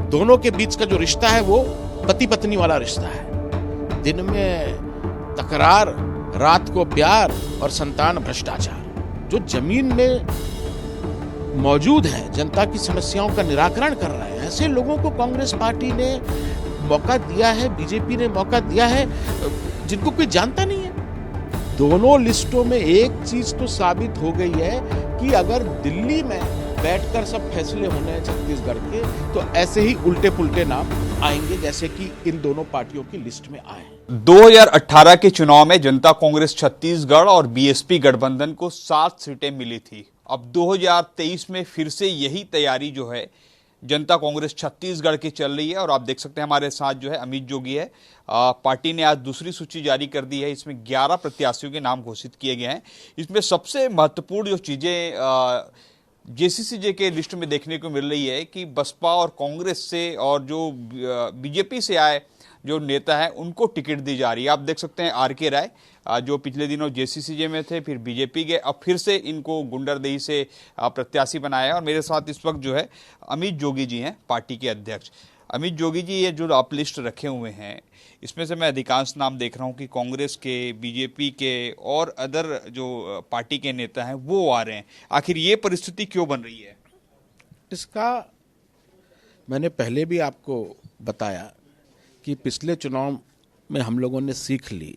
दोनों के बीच का जो रिश्ता है वो पति पत्नी वाला रिश्ता है। दिन में तकरार, रात को प्यार और संतान भ्रष्टाचार। जो जमीन में मौजूद है, जनता की समस्याओं का निराकरण कर रहे हैं, ऐसे लोगों को कांग्रेस पार्टी ने मौका दिया है, बीजेपी ने मौका दिया है, जिनको कोई जानता नहीं है। दोनों लिस्टों में एक चीज तो साबित हो गई है कि अगर दिल्ली में बैठकर सब फैसले होने हैं छत्तीसगढ़ के, तो ऐसे ही उल्टे पुल्टे नाम आएंगे जैसे कि इन दोनों पार्टियों की लिस्ट में आए। 2018 के चुनाव में जनता कांग्रेस छत्तीसगढ़ और बीएसपी गठबंधन को 7 सीटें मिली थी। अब 2023 में फिर से यही तैयारी जो है जनता कांग्रेस छत्तीसगढ़ की चल रही है। और आप देख सकते हैं हमारे साथ जो है अमित जोगी है। पार्टी ने आज दूसरी सूची जारी कर दी है। इसमें 11 प्रत्याशियों के नाम घोषित किए गए हैं। इसमें सबसे महत्वपूर्ण जो चीजें जेसीसीजे के लिस्ट में देखने को मिल रही है कि बसपा और कांग्रेस से और जो बीजेपी से आए जो नेता है उनको टिकट दी जा रही है। आप देख सकते हैं आर.के. राय जो पिछले दिनों जेसीसीजे में थे, फिर बीजेपी गए, अब फिर से इनको गुंडरदेही से प्रत्याशी बनाया है। और मेरे साथ इस वक्त जो है अमित जोगी जी हैं, पार्टी के अध्यक्ष। अमित जोगी जी, ये जो आप लिस्ट रखे हुए हैं इसमें से मैं अधिकांश नाम देख रहा हूं कि कांग्रेस के, बीजेपी के और अदर जो पार्टी के नेता हैं वो आ रहे हैं। आखिर ये परिस्थिति क्यों बन रही है? इसका मैंने पहले भी आपको बताया कि पिछले चुनाव में हम लोगों ने सीख ली।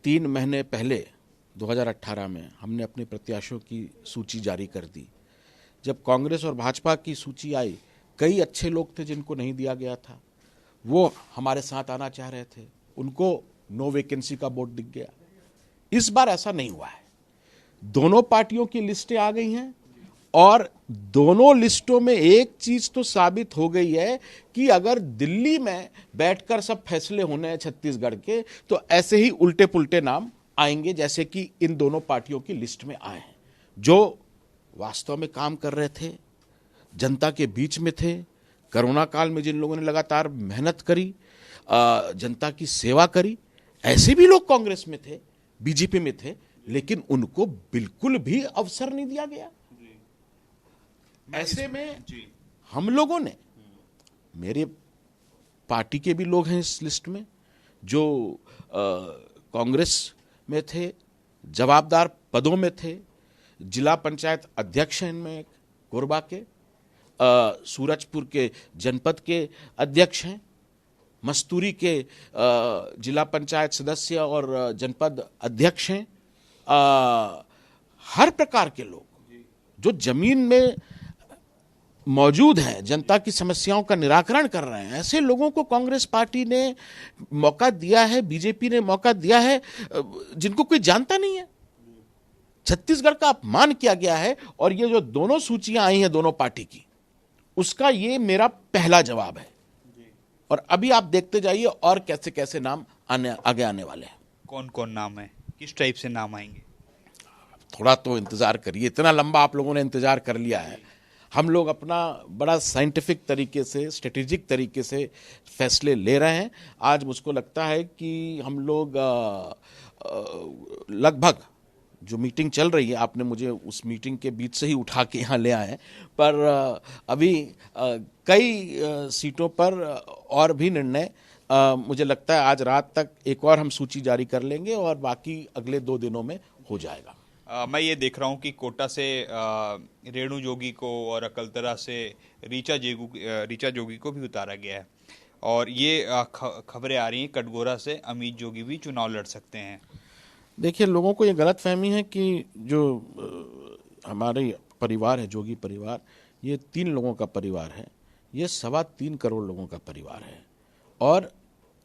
3 महीने पहले 2018 में हमने अपने प्रत्याशियों की सूची जारी कर दी। जब कांग्रेस और भाजपा की सूची आई, कई अच्छे लोग थे जिनको नहीं दिया गया था, वो हमारे साथ आना चाह रहे थे, उनको नो वैकेंसी का बोर्ड दिख गया। इस बार ऐसा नहीं हुआ है। दोनों पार्टियों की लिस्टें आ गई हैं और दोनों लिस्टों में एक चीज तो साबित हो गई है कि अगर दिल्ली में बैठकर सब फैसले होने हैं छत्तीसगढ़ के, तो ऐसे ही उल्टे पुल्टे नाम आएंगे जैसे कि इन दोनों पार्टियों की लिस्ट में आए हैं। जो वास्तव में काम कर रहे थे, जनता के बीच में थे, कोरोना काल में जिन लोगों ने लगातार मेहनत करी, जनता की सेवा करी, ऐसे भी लोग कांग्रेस में थे, बीजेपी में थे, लेकिन उनको बिल्कुल भी अवसर नहीं दिया गया। ऐसे में हम लोगों ने, मेरे पार्टी के भी लोग हैं इस लिस्ट में जो कांग्रेस में थे, जवाबदार पदों में थे, जिला पंचायत अध्यक्ष हैं इनमें कोरबा के, सूरजपुर के जनपद के अध्यक्ष हैं, मस्तूरी के जिला पंचायत सदस्य और जनपद अध्यक्ष हैं। हर प्रकार के लोग जो जमीन में मौजूद हैं, जनता की समस्याओं का निराकरण कर रहे हैं, ऐसे लोगों को कांग्रेस पार्टी ने मौका दिया है, बीजेपी ने मौका दिया है, जिनको कोई जानता नहीं है। छत्तीसगढ़ का अपमान किया गया है। और ये जो दोनों सूचियां आई हैं दोनों पार्टी की, उसका ये मेरा पहला जवाब है। और अभी आप देखते जाइए और कैसे कैसे नाम आगे आने वाले हैं। कौन कौन नाम है, किस टाइप से नाम आएंगे? थोड़ा तो इंतजार करिए, इतना लंबा आप लोगों ने इंतजार कर लिया है। हम लोग अपना बड़ा साइंटिफिक तरीके से, स्ट्रेटेजिक तरीके से फैसले ले रहे हैं। आज मुझको लगता है कि हम लोग लगभग जो मीटिंग चल रही है, आपने मुझे उस मीटिंग के बीच से ही उठा के यहाँ ले आए, पर अभी कई सीटों पर और भी निर्णय मुझे लगता है आज रात तक एक और हम सूची जारी कर लेंगे और बाकी अगले 2 दिनों में हो जाएगा। मैं ये देख रहा हूँ कि कोटा से रेणु जोगी को और अकलतरा से रीचा जोगी को भी उतारा गया है। और ये खबरें आ रही हैं कटघोरा से अमित जोगी भी चुनाव लड़ सकते हैं। देखिए, लोगों को ये गलत फहमी है कि जो हमारे परिवार है, जोगी परिवार, ये 3 लोगों का परिवार है। ये 3.25 करोड़ लोगों का परिवार है। और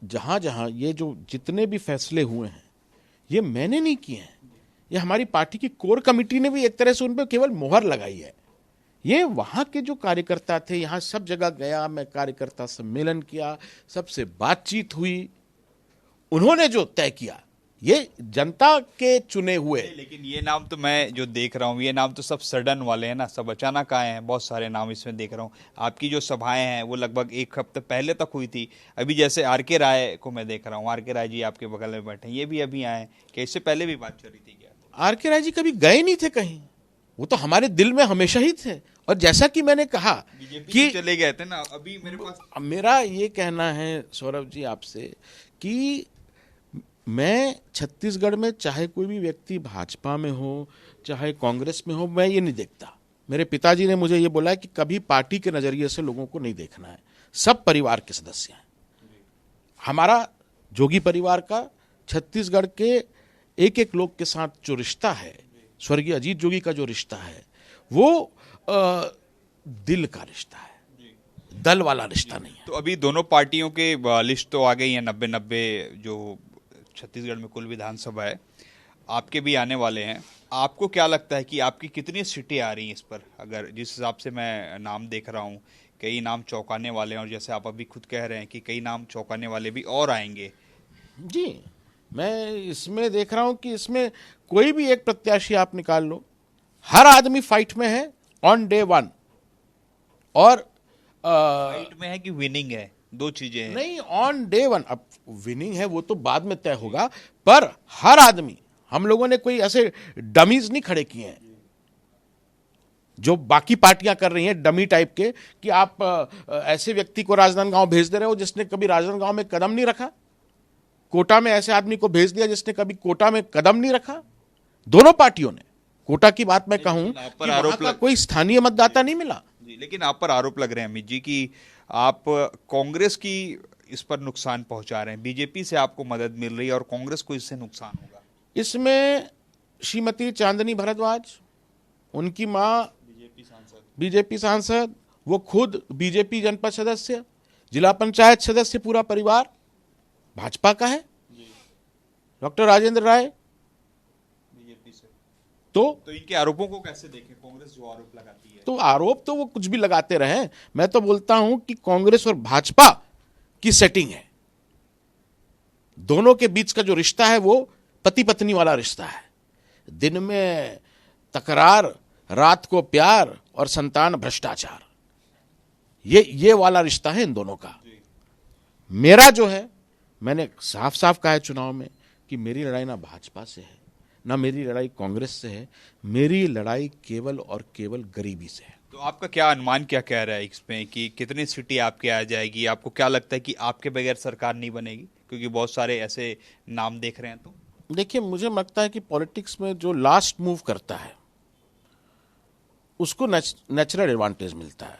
जहाँ जहाँ ये जो जितने भी फैसले हुए हैं, ये मैंने नहीं किए हैं, ये हमारी पार्टी की कोर कमेटी ने भी एक तरह से उन पर केवल मोहर लगाई है। ये वहाँ के जो कार्यकर्ता थे, यहाँ सब जगह गया, मैं कार्यकर्ता सम्मेलन किया, सबसे बातचीत हुई, उन्होंने जो तय किया, ये जनता के चुने हुए। लेकिन ये नाम तो मैं जो देख रहा हूँ, ये नाम तो सब सडन वाले हैं ना, सब अचानक आए हैं। बहुत सारे नाम इसमें देख रहा हूँ। आपकी जो सभाएं हैं वो लगभग 1 हफ्ते पहले तक हुई थी। अभी जैसे आर.के. राय को मैं देख रहा हूँ, आर.के. राय जी आपके बगल में बैठे हैं, ये भी अभी आए। क्या इससे पहले भी बात चल रही थी क्या? आर.के. राय जी कभी गए नहीं थे कहीं, वो तो हमारे दिल में हमेशा ही थे और जैसा कि मैंने कहा कि चले गए थे ना, अभी मेरे पास मेरा ये कहना है सौरभ जी आपसे कि मैं छत्तीसगढ़ में चाहे कोई भी व्यक्ति भाजपा में हो चाहे कांग्रेस में हो, मैं ये नहीं देखता। मेरे पिताजी ने मुझे ये बोला है कि कभी पार्टी के नजरिए से लोगों को नहीं देखना है, सब परिवार के सदस्य हैं। हमारा जोगी परिवार का छत्तीसगढ़ के एक एक लोग के साथ जो रिश्ता है, स्वर्गीय अजीत जोगी का जो रिश्ता है, वो दिल का रिश्ता है, दल वाला रिश्ता नहीं है। तो अभी दोनों पार्टियों के लिस्ट तो आ गई है, 90 जो छत्तीसगढ़ में कुल विधानसभा है, आपके भी आने वाले हैं। आपको क्या लगता है कि आपकी कितनी सीटें आ रही हैं इस पर? अगर जिस हिसाब से मैं नाम देख रहा हूँ, कई नाम चौंकाने वाले हैं, और जैसे आप अभी खुद कह रहे हैं कि कई नाम चौंकाने वाले भी और आएंगे। जी, मैं इसमें देख रहा हूं कि इसमें कोई भी एक प्रत्याशी आप निकाल लो, हर आदमी फाइट में है ऑन डे वन। और फाइट में है कि विनिंग है, दो चीजें हैं। नहीं, ऑन डे वन। अब विनिंग है वो तो बाद में तय होगा, पर हर आदमी, हम लोगों ने कोई ऐसे डमीज नहीं खड़े किए हैं जो बाकी पार्टियां कर रही हैं, डमी टाइप के, कि आप ऐसे व्यक्ति को राजनांदगांव भेज दे रहे हो जिसने कभी राजनांदगांव में कदम नहीं रखा, कोटा में ऐसे आदमी को भेज दिया जिसने कभी कोटा में कदम नहीं रखा। दोनों पार्टियों ने, कोटा की बात मैं कहूं कि वहां का कोई स्थानीय मतदाता नहीं मिला। लेकिन आप पर आरोप लग रहे हैं अमित जी कि आप कांग्रेस की इस पर नुकसान पहुंचा रहे हैं, बीजेपी से आपको मदद मिल रही है और कांग्रेस को इससे नुकसान होगा। इसमें श्रीमती चांदनी भारद्वाज, उनकी मां बीजेपी सांसद, वो खुद बीजेपी जनपद सदस्य, जिला पंचायत सदस्य, पूरा परिवार भाजपा का है। डॉक्टर राजेंद्र राय बीजेपी से। तो इनके आरोपों को कैसे देखें? कांग्रेस जो आरोप लगाती है, तो आरोप तो वो कुछ भी लगाते रहे। मैं तो बोलता हूं कि कांग्रेस और भाजपा की सेटिंग है, दोनों के बीच का जो रिश्ता है वो पति पत्नी वाला रिश्ता है। दिन में तकरार, रात को प्यार और संतान भ्रष्टाचार, ये वाला रिश्ता है इन दोनों का। मेरा जो है, मैंने साफ साफ कहा है चुनाव में कि मेरी लड़ाई ना भाजपा से है, ना मेरी लड़ाई कांग्रेस से है, मेरी लड़ाई केवल और केवल गरीबी से है। तो आपका क्या अनुमान क्या कह रहा है इसमें कि कितनी सीटें आपके आ जाएगी? आपको क्या लगता है कि आपके बगैर सरकार नहीं बनेगी? क्योंकि बहुत सारे ऐसे नाम देख रहे हैं। तो देखिए, मुझे लगता है कि पॉलिटिक्स में जो लास्ट मूव करता है उसको नेचुरल एडवांटेज मिलता है।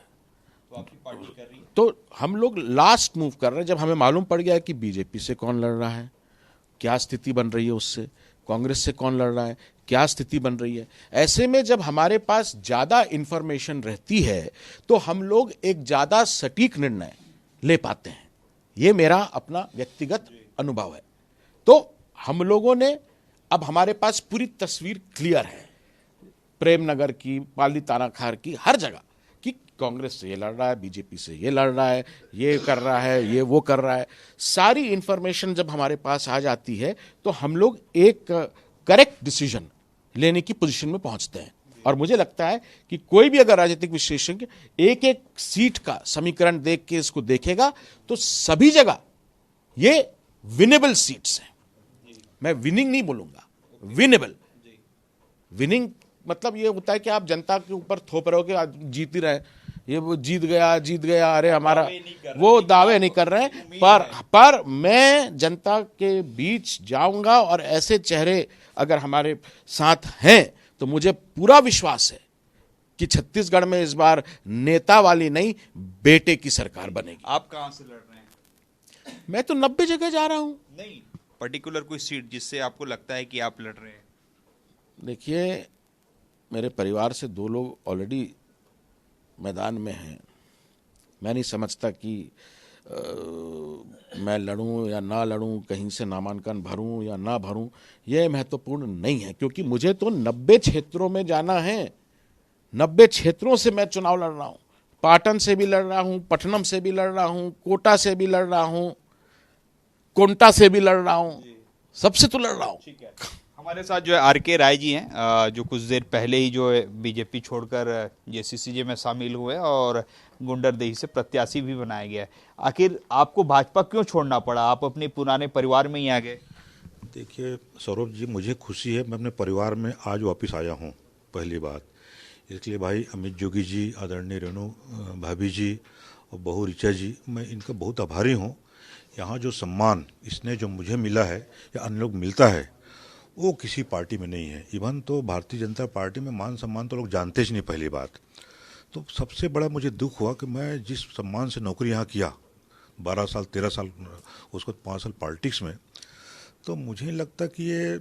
तो आपकी पार्टी कर रही है, तो हम लोग लास्ट मूव कर रहे हैं। जब हमें मालूम पड़ गया है कि बीजेपी से कौन लड़ रहा है, क्या स्थिति बन रही है, उससे कांग्रेस से कौन लड़ रहा है, क्या स्थिति बन रही है, ऐसे में जब हमारे पास ज्यादा इंफॉर्मेशन रहती है तो हम लोग एक ज्यादा सटीक निर्णय ले पाते हैं। ये मेरा अपना व्यक्तिगत अनुभव है। तो हम लोगों ने, अब हमारे पास पूरी तस्वीर क्लियर है, प्रेमनगर की, पाली तानाखार की, हर जगह, कि कांग्रेस से ये लड़ रहा है, बीजेपी से ये लड़ रहा है, ये कर रहा है, ये वो कर रहा है। सारी इंफॉर्मेशन जब हमारे पास आ जाती है तो हम लोग एक करेक्ट डिसीजन लेने की पोजीशन में पहुंचते हैं। और मुझे लगता है कि कोई भी अगर राजनीतिक विश्लेषक एक एक सीट का समीकरण देख के इसको देखेगा तो सभी जगह ये विनेबल सीट्स हैं। मैं विनिंग नहीं बोलूंगा, विनेबल। विनिंग मतलब ये होता है कि आप जनता के ऊपर थोप रहे हो कि आज जीत ही रहे, ये वो जीत गया, अरे हमारा, वो दावे नहीं कर रहे हैं। पर मैं जनता के बीच जाऊंगा और ऐसे चेहरे अगर हमारे साथ हैं तो मुझे पूरा विश्वास है कि छत्तीसगढ़ में इस बार नेता वाली नहीं, बेटे की सरकार बनेगी। आप कहां से लड़ रहे हैं? मैं तो 90 जगह जा रहा हूं। नहीं, पर्टिकुलर कोई सीट जिससे आपको लगता है कि आप लड़ रहे हैं? देखिए, मेरे परिवार से 2 लोग ऑलरेडी मैदान में हैं। मैं नहीं समझता कि मैं लड़ूं या ना लड़ूं, कहीं से नामांकन भरूं या ना भरूं, यह महत्वपूर्ण नहीं है, क्योंकि मुझे तो 90 क्षेत्रों में जाना है। 90 क्षेत्रों से मैं चुनाव लड़ रहा हूं। पाटन से भी लड़ रहा हूं, पटनम से भी लड़ रहा हूं, कोटा से भी लड़ रहा हूं, कोंटा से भी लड़ रहा हूं, सबसे तो लड़ रहा हूं। ठीक है। हमारे साथ जो है आर.के. राय जी हैं, जो कुछ देर पहले ही जो है बीजेपी छोड़कर जेसीसीजे में शामिल हुए और गुंडरदेही से प्रत्याशी भी बनाया गया है। आखिर आपको भाजपा क्यों छोड़ना पड़ा? आप अपने पुराने परिवार में ही आ गए। देखिए सौरभ जी, मुझे खुशी है मैं अपने परिवार में आज वापस आया हूँ। पहली बात इसलिए भाई अमित जोगी जी, आदरणीय रेणु भाभी जी और बहू ऋचा जी, मैं इनका बहुत आभारी हूँ। यहाँ जो सम्मान इसने जो मुझे मिला है या अन्य लोग मिलता है वो किसी पार्टी में नहीं है। इवन तो भारतीय जनता पार्टी में मान सम्मान तो लोग जानते ही नहीं। पहली बात तो सबसे बड़ा मुझे दुख हुआ कि मैं जिस सम्मान से नौकरी यहाँ किया 12 साल 13 साल, उसको 5 साल पॉलिटिक्स में, तो मुझे नहीं लगता कि ये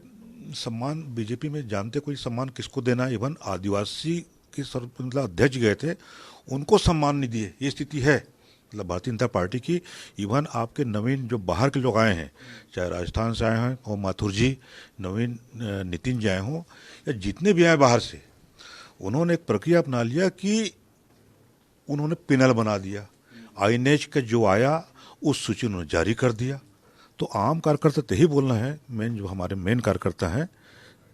सम्मान बीजेपी में जानते कोई सम्मान किसको देना है। इवन आदिवासी के मतलब अध्यक्ष गए थे, उनको सम्मान नहीं दिए, ये स्थिति है मतलब भारतीय जनता पार्टी की। इवन आपके नवीन जो बाहर के लोग आए हैं, चाहे राजस्थान से आए हैं और माथुर जी, नवीन नितिन जी आए हों या जितने भी आए बाहर से, उन्होंने एक प्रक्रिया अपना लिया कि उन्होंने पैनल बना दिया। आईएनएच का जो आया उस सूची उन्होंने जारी कर दिया। तो आम कार्यकर्ता तो यही बोलना है, मेन जो हमारे मेन कार्यकर्ता हैं,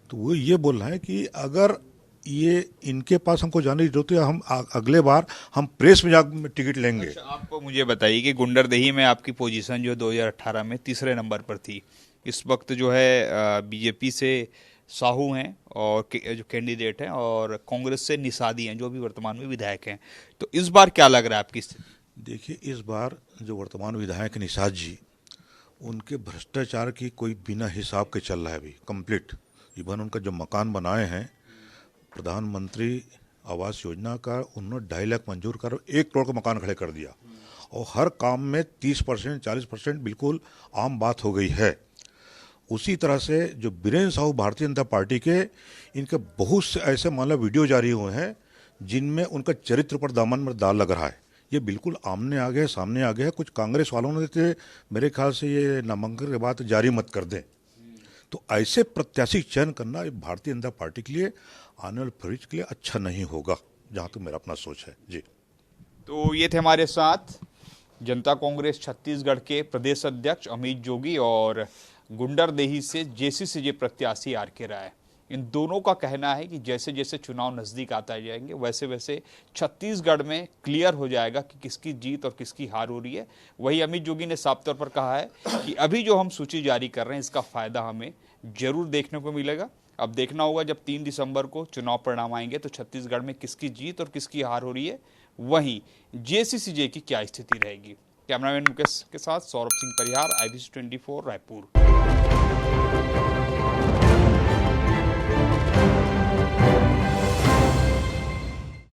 तो वो ये बोल रहे हैं कि अगर ये इनके पास हमको जाने की जरूरत है, हम अगले बार हम प्रेस में जाकर टिकट लेंगे। अच्छा, आपको मुझे बताइए कि गुंडरदेही में आपकी पोजीशन जो 2018 में तीसरे नंबर पर थी, इस वक्त जो है बीजेपी से साहू हैं और जो कैंडिडेट हैं, और कांग्रेस से निषादी हैं जो भी वर्तमान में विधायक हैं, तो इस बार क्या लग रहा है आपकी स्थिति? देखिए, इस बार जो वर्तमान विधायक निषाद जी, उनके भ्रष्टाचार की कोई बिना हिसाब के चल रहा है अभी कंप्लीट। इवन उनका जो मकान बनाए हैं प्रधानमंत्री आवास योजना का, उन्होंने 2.5 लाख मंजूर कर 1 करोड़ का मकान खड़े कर दिया और हर काम में 30% 40% बिल्कुल आम बात हो गई है। उसी तरह से जो बीरेन्द्र साहू भारतीय जनता पार्टी के, इनके बहुत से ऐसे मान लो वीडियो जारी हुए हैं जिनमें उनका चरित्र पर दामन में दाल लग रहा है। ये बिल्कुल आमने आ गए, सामने आ गया। कुछ कांग्रेस वालों ने थे, मेरे ख्याल से ये नामांकन के बाद जारी मत कर दें। तो ऐसे प्रत्याशी चयन करना भारतीय जनता पार्टी के लिए आने वाले भविष्य के लिए अच्छा नहीं होगा, जहाँ तक मेरा अपना सोच है जी। तो ये थे हमारे साथ जनता कांग्रेस छत्तीसगढ़ के प्रदेश अध्यक्ष अमित जोगी और गुंडरदेही से जेसीसीजे प्रत्याशी आर.के. राय। इन दोनों का कहना है कि जैसे जैसे चुनाव नजदीक आता जाएंगे वैसे वैसे छत्तीसगढ़ में क्लियर हो जाएगा कि किसकी जीत और किसकी हार हो रही है। वही अमित जोगी ने साफ तौर पर कहा है कि अभी जो हम सूची जारी कर रहे हैं इसका फायदा हमें जरूर देखने को मिलेगा। अब देखना होगा जब 3 दिसंबर को चुनाव परिणाम आएंगे तो छत्तीसगढ़ में किसकी जीत और किसकी हार हो रही है, वहीं जेसीसीजे की क्या स्थिति रहेगी। कैमरामैन मुकेश के साथ सौरभ सिंह परिहार, IBC 24 रायपुर।